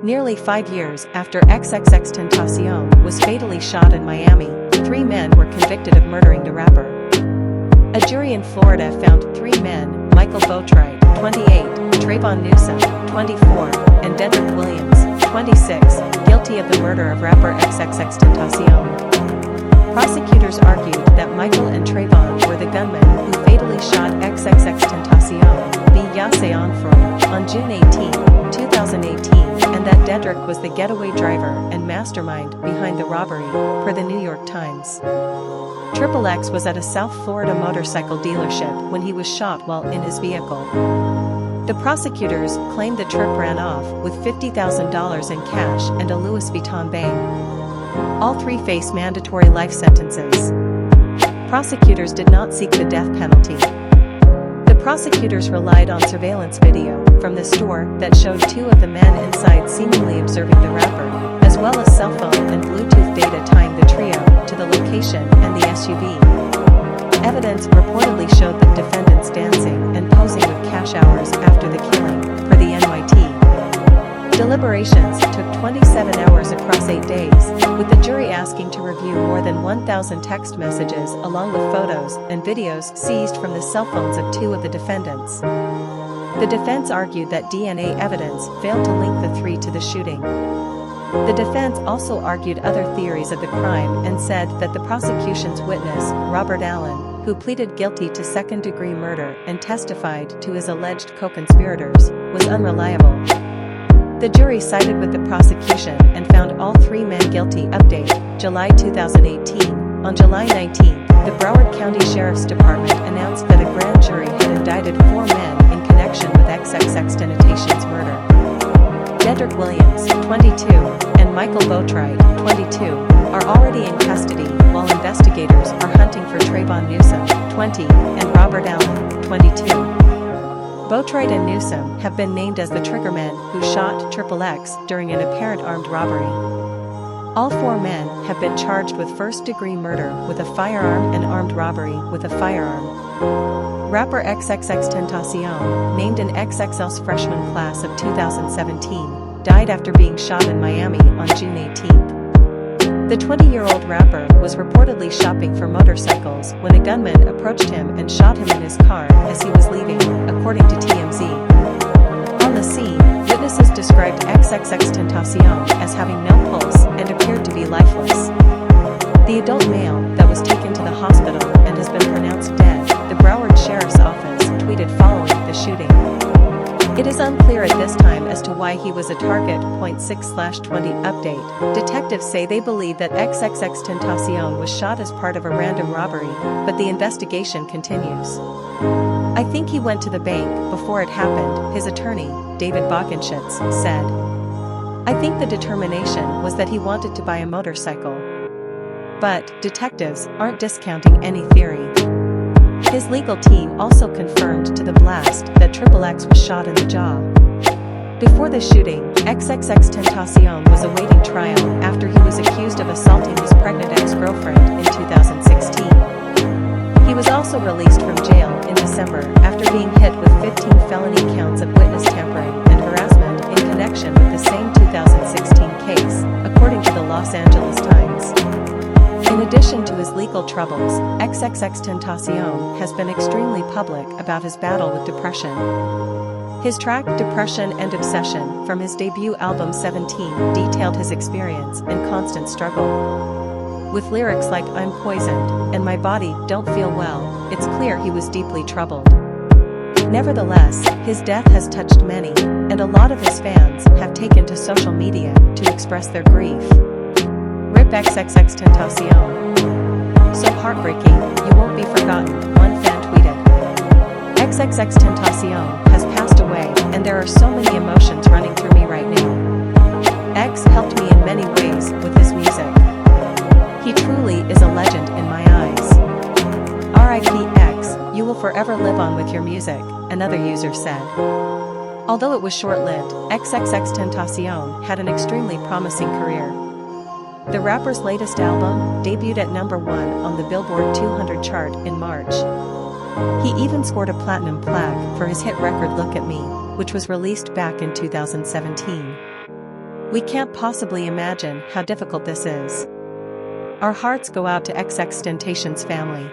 Nearly 5 years after XXXTentacion was fatally shot in Miami, 3 men were convicted of murdering the rapper. A jury in Florida found 3 men, Michael Boatwright, 28, Trayvon Newsom, 24, and Dedrick Williams, 26, guilty of the murder of rapper XXXTentacion. Prosecutors argued that Michael and Trayvon were the gunmen who fatally shot XXXTentacion on June 18, 2018, and that Dedrick was the getaway driver and mastermind behind the robbery, per the New York Times. XXX was at a South Florida motorcycle dealership when he was shot while in his vehicle. The prosecutors claimed the trip ran off with $50,000 in cash and a Louis Vuitton bag. All 3 face mandatory life sentences. Prosecutors did not seek the death penalty. The prosecutors relied on surveillance video from the store that showed 2 of the men inside seemingly observing the rapper, as well as cell phone and Bluetooth data tying the trio to the location and the SUV. Evidence reportedly showed the defendants dancing and posing with cash hours after the killing, per the NYT. Deliberations took 27 hours across 8 days, with the jury asking to review more than 1,000 text messages along with photos and videos seized from the cell phones of 2 of the defendants. The defense argued that DNA evidence failed to link the 3 to the shooting. The defense also argued other theories of the crime and said that the prosecution's witness, Robert Allen, who pleaded guilty to second-degree murder and testified to his alleged co-conspirators, was unreliable. The jury sided with the prosecution and found all 3 men guilty. Update, July 2018. On July 19, the Broward County Sheriff's Department announced that a grand jury had indicted 4 men in connection with XXXTentacion's murder. Dedrick Williams, 22, and Michael Boatwright, 22, are already in custody, while investigators are hunting for Trayvon Newsom, 20, and Robert Allen, 22. Boatwright and Newsom have been named as the triggermen who shot XXX during an apparent armed robbery. All 4 men have been charged with first-degree murder with a firearm and armed robbery with a firearm. Rapper XXXTentacion, named in XXL's freshman class of 2017, died after being shot in Miami on June 18. The 20-year-old rapper was reportedly shopping for motorcycles when a gunman approached him and shot him in his car as he was leaving, according to TMZ. On the scene, witnesses described XXXTentacion as having no pulse and appeared to be lifeless. The adult male that was taken to the hospital and has been pronounced dead, the Broward Sheriff's Office tweeted following the shooting. It is unclear at this time as to why he was a target. 6/20 update. Detectives say they believe that XXXTentacion was shot as part of a random robbery, but the investigation continues. I think he went to the bank before it happened, his attorney, David Bogenschitz, said. I think the determination was that he wanted to buy a motorcycle. But detectives aren't discounting any theory. His legal team also confirmed to The Blast that XXX was shot in the jaw. Before the shooting, XXXTentacion was awaiting trial after he was accused of assaulting his pregnant ex-girlfriend in 2016. He was also released from jail in December after being hit with 15 felony counts of witness tampering and harassment in connection with the same 2016 case, according to the Los Angeles Times. In addition to his legal troubles, XXXTentacion has been extremely public about his battle with depression. His track Depression and Obsession from his debut album 17 detailed his experience and constant struggle. With lyrics like I'm poisoned and my body don't feel well, it's clear he was deeply troubled. Nevertheless, his death has touched many, and a lot of his fans have taken to social media to express their grief. RIP XXXTentacion. So heartbreaking, you won't be forgotten, one fan tweeted. XXXTentacion has passed away, and there are so many emotions running through me right now. X helped me in many ways with his music. He truly is a legend in my eyes. R.I.P. X, you will forever live on with your music, another user said. Although it was short-lived, XXXTentacion had an extremely promising career. The rapper's latest album debuted at #1 on the Billboard 200 chart in March. He even scored a platinum plaque for his hit record Look at Me, which was released back in 2017. We can't possibly imagine how difficult this is. Our hearts go out to XXXTentacion's family.